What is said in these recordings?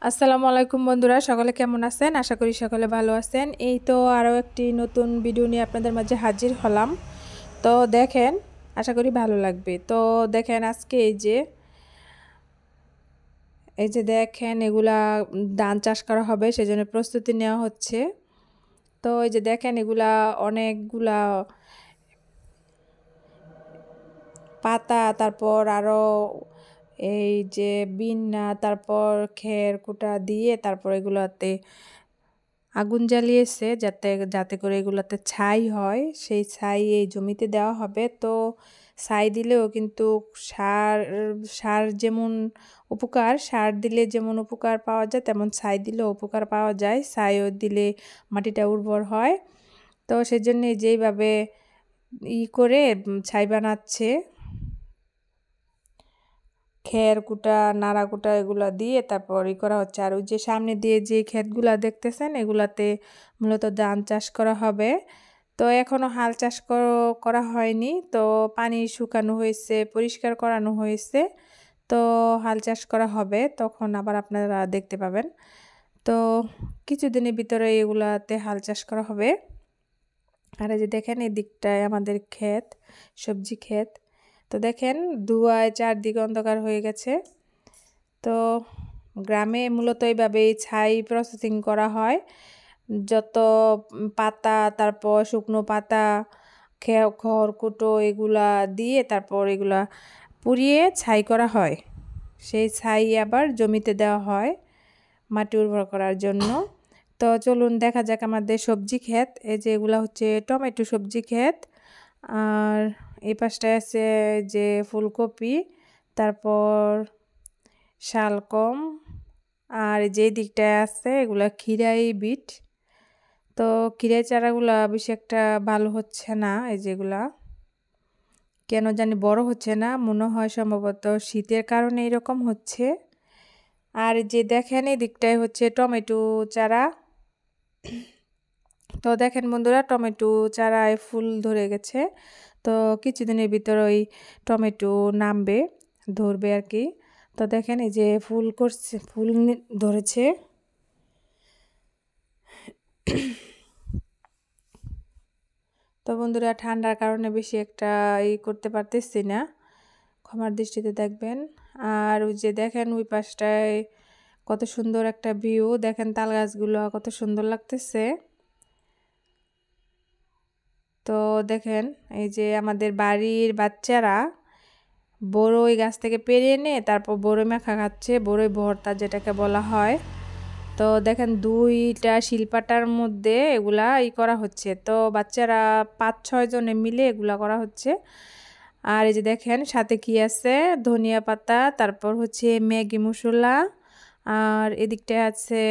আসসালামু আলাইকুম বন্ধুরা, সকলে কেমন আছেন? আশা করি সকলে ভালো আছেন। এই তো আরও একটি নতুন ভিডিও নিয়ে আপনাদের মাঝে হাজির হলাম। তো দেখেন, আশা করি ভালো লাগবে। তো দেখেন আজকে এই যে দেখেন এগুলা ধান চাষ করা হবে, সেজন্য প্রস্তুতি নেওয়া হচ্ছে। তো এই যে দেখেন এগুলা অনেকগুলা পাতা, তারপর আরও এই যে বিন্না, তারপর খের কুটা দিয়ে তারপর এগুলাতে আগুন জ্বালিয়েছে যাতে যাতে করে এগুলাতে ছাই হয়। সেই ছাই এই জমিতে দেওয়া হবে। তো ছাই দিলেও কিন্তু সার সার যেমন উপকার, সার দিলে যেমন উপকার পাওয়া যায়, তেমন ছাই দিলেও উপকার পাওয়া যায়। ছাইও দিলে মাটিটা উর্বর হয়। তো সেজন্য যেইভাবে করে ছাই বানাচ্ছে, খের কুটা, নাড়া কুটা এগুলা দিয়ে তারপর করা হচ্ছে। আর ওই যে সামনে দিয়ে যে ক্ষেতগুলা দেখতেছেন, এগুলাতে মূলত ধান চাষ করা হবে। তো এখনো হাল চাষ করা হয়নি। তো পানি শুকানো হয়েছে, পরিষ্কার করানো হয়েছে। তো হাল চাষ করা হবে, তখন আবার আপনারা দেখতে পাবেন। তো কিছুদিনের ভিতরে এগুলাতে হাল চাষ করা হবে। আর এই যে দেখেন এই দিকটায় আমাদের ক্ষেত, সবজি ক্ষেত। তো দেখেন ধোঁয়ায় চারদিকে অন্ধকার হয়ে গেছে। তো গ্রামে মূলত এইভাবেই ছাই প্রসেসিং করা হয়। যত পাতা, তারপর শুকনো পাতা, খড়কুটো এগুলা দিয়ে তারপর এগুলা পুড়িয়ে ছাই করা হয়। সেই ছাই আবার জমিতে দেওয়া হয় মাটি উর্বর করার জন্য। তো চলুন দেখা যাক আমাদের সবজি ক্ষেত। এই যে এগুলা হচ্ছে টমেটো সবজি ক্ষেত। আর এই পাশটায় আছে যে ফুলকপি, তারপর শালগম, আর যে দিকটায় আছে এগুলা খিরাই বিট। তো খিরাই চারাগুলা বেশি একটা ভালো হচ্ছে না। এই যেগুলা কেন জানি বড় হচ্ছে না, মনে হয় সম্ভবত শীতের কারণে এরকম হচ্ছে। আর যে দেখেন এই দিকটায় হচ্ছে টমেটো চারা। তো দেখেন বন্ধুরা, টমেটো চারায় ফুল ধরে গেছে। তো কিছুদিনের ভিতর ওই টমেটো নামবে, ধরবে আর কি। তো দেখেন এই যে ফুল করছে, ফুল ধরেছে। তো বন্ধুরা, ঠান্ডার কারণে বেশি একটা করতে পারতেছি না, ক্ষমার দৃষ্টিতে দেখবেন। আর ওই যে দেখেন ওই পাশটায় কত সুন্দর একটা ভিউ, দেখেন তাল গাছগুলো কত সুন্দর লাগতেছে। তো দেখেন এই যে আমাদের বাড়ির বাচ্চারা বড়ই গাছ থেকে পেড়ে এনে তারপর বড়ই মাখা খাচ্ছে, বড়ই ভর্তা যেটাকে বলা হয়। তো দেখেন দুইটা শিলপাটার মধ্যে এগুলা করা হচ্ছে। তো বাচ্চারা 5-6 জনে মিলে এগুলা করা হচ্ছে। আর এই যে দেখেন সাথে কি আছে, ধনিয়া পাতা, তারপর হচ্ছে ম্যাগি মশলা, আর এদিকটায় আছে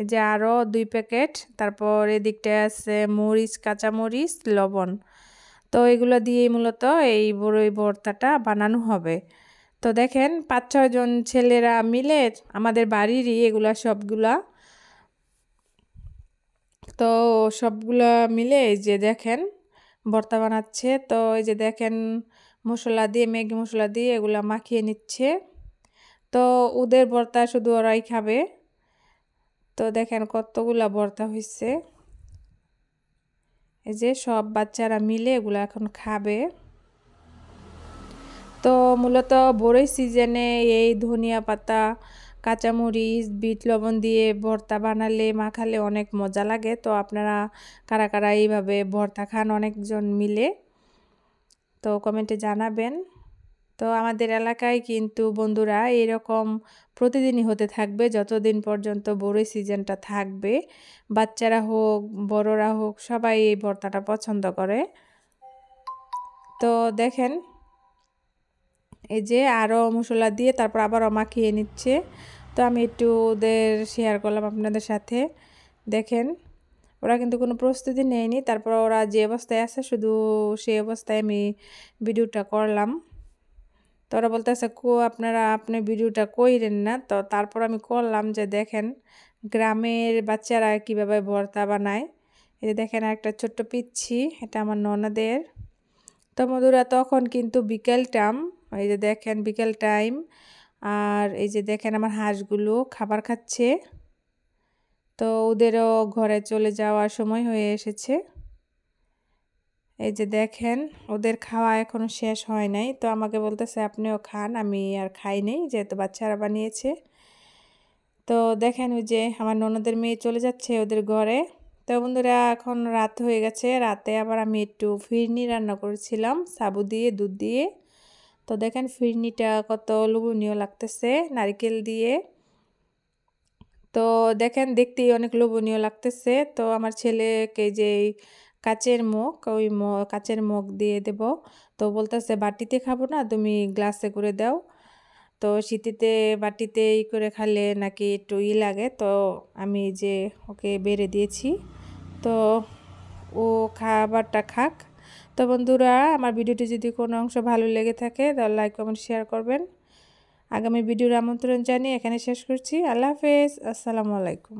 এই যে আরও 2 প্যাকেট, তারপর এদিকটায় আছে মরিচ, কাঁচা মরিচ, লবণ। তো এগুলো দিয়েই মূলত এই বড়ই ভর্তাটা বানানো হবে। তো দেখেন 5-6 জন ছেলেরা মিলে আমাদের বাড়িরই এগুলা সবগুলা। তো সবগুলা মিলে এই যে দেখেন ভর্তা বানাচ্ছে। তো এই যে দেখেন মশলা দিয়ে, ম্যাগি মশলা দিয়ে এগুলা মাখিয়ে নিচ্ছে। তো ওদের ভর্তা শুধু ওরাই খাবে। তো দেখেন কতগুলা ভর্তা হয়েছে। এই যে সব বাচ্চারা মিলে এগুলা এখন খাবে। তো মূলত বড়ই সিজনে এই ধনিয়া পাতা, কাঁচামরিচ, বিট লবণ দিয়ে ভর্তা বানালে, মাখালে অনেক মজা লাগে। তো আপনারা কারা কারা এইভাবে ভর্তা খান অনেকজন মিলে, তো কমেন্টে জানাবেন। তো আমাদের এলাকায় কিন্তু বন্ধুরা এরকম প্রতিদিনই হতে থাকবে যতদিন পর্যন্ত বড়ই সিজনটা থাকবে। বাচ্চারা হোক, বড়রা হোক, সবাই এই ভর্তাটা পছন্দ করে। তো দেখেন এই যে আরও মশলা দিয়ে তারপর আবারও মাখিয়ে নিচ্ছে। তো আমি একটু ওদের শেয়ার করলাম আপনাদের সাথে। দেখেন ওরা কিন্তু কোনো প্রস্তুতি নেয়নি, তারপর ওরা যে অবস্থায় আছে শুধু সেই অবস্থায় আমি ভিডিওটা করলাম। তো ওরা বলতেছে আপনারা আপনি ভিডিওটা কইরেন না। তো তারপর আমি করলাম যে দেখেন গ্রামের বাচ্চারা কীভাবে ভর্তা বানায়। এই যে দেখেন একটা ছোট্ট পিচ্ছি, এটা আমার ননদের। তো বন্ধুরা তখন কিন্তু বিকেল টাইম, এই যে দেখেন বিকেল টাইম। আর এই যে দেখেন আমার হাঁসগুলো খাবার খাচ্ছে। তো ওদেরও ঘরে চলে যাওয়ার সময় হয়ে এসেছে। এই যে দেখেন ওদের খাওয়া এখনো শেষ হয় নাই, তো আমাকে বলতেছে আপনিও খান, আমি আর খাই নাই যেহেতু বাচ্চারা বানিয়েছে। তো দেখেন ওই যে আমার ননদের মেয়ে চলে যাচ্ছে ওদের ঘরে। তো বন্ধুরা এখন রাত হয়ে গেছে, রাতে আবার আমি একটু ফিরনি রান্না করেছিলাম সাবু দিয়ে দুধ দিয়ে। তো দেখেন ফিরনিটা কত লোভনীয় লাগতেছে নারকেল দিয়ে। তো দেখেন দেখতেই অনেক লোভনীয় লাগতেছে। তো আমার ছেলেকে যে কাচের মগ ওই কাচের মগ দিয়ে দেব। তো বলতেছে বাটিতে খাবো না, তুমি গ্লাসে করে দাও। তো শীতিতে বাটিতে করে খেলে নাকি একটু লাগে, তো আমি যে ওকে বেড়ে দিয়েছি। তো ও খাবারটা খাক। তো বন্ধুরা আমার ভিডিওটি যদি কোনো অংশ ভালো লেগে থাকে তাহলে লাইক কমেন্ট শেয়ার করবেন। আগামী ভিডিওর আমন্ত্রণ জানিয়ে এখানে শেষ করছি। আল্লাহ হাফেজ, আসসালামু আলাইকুম।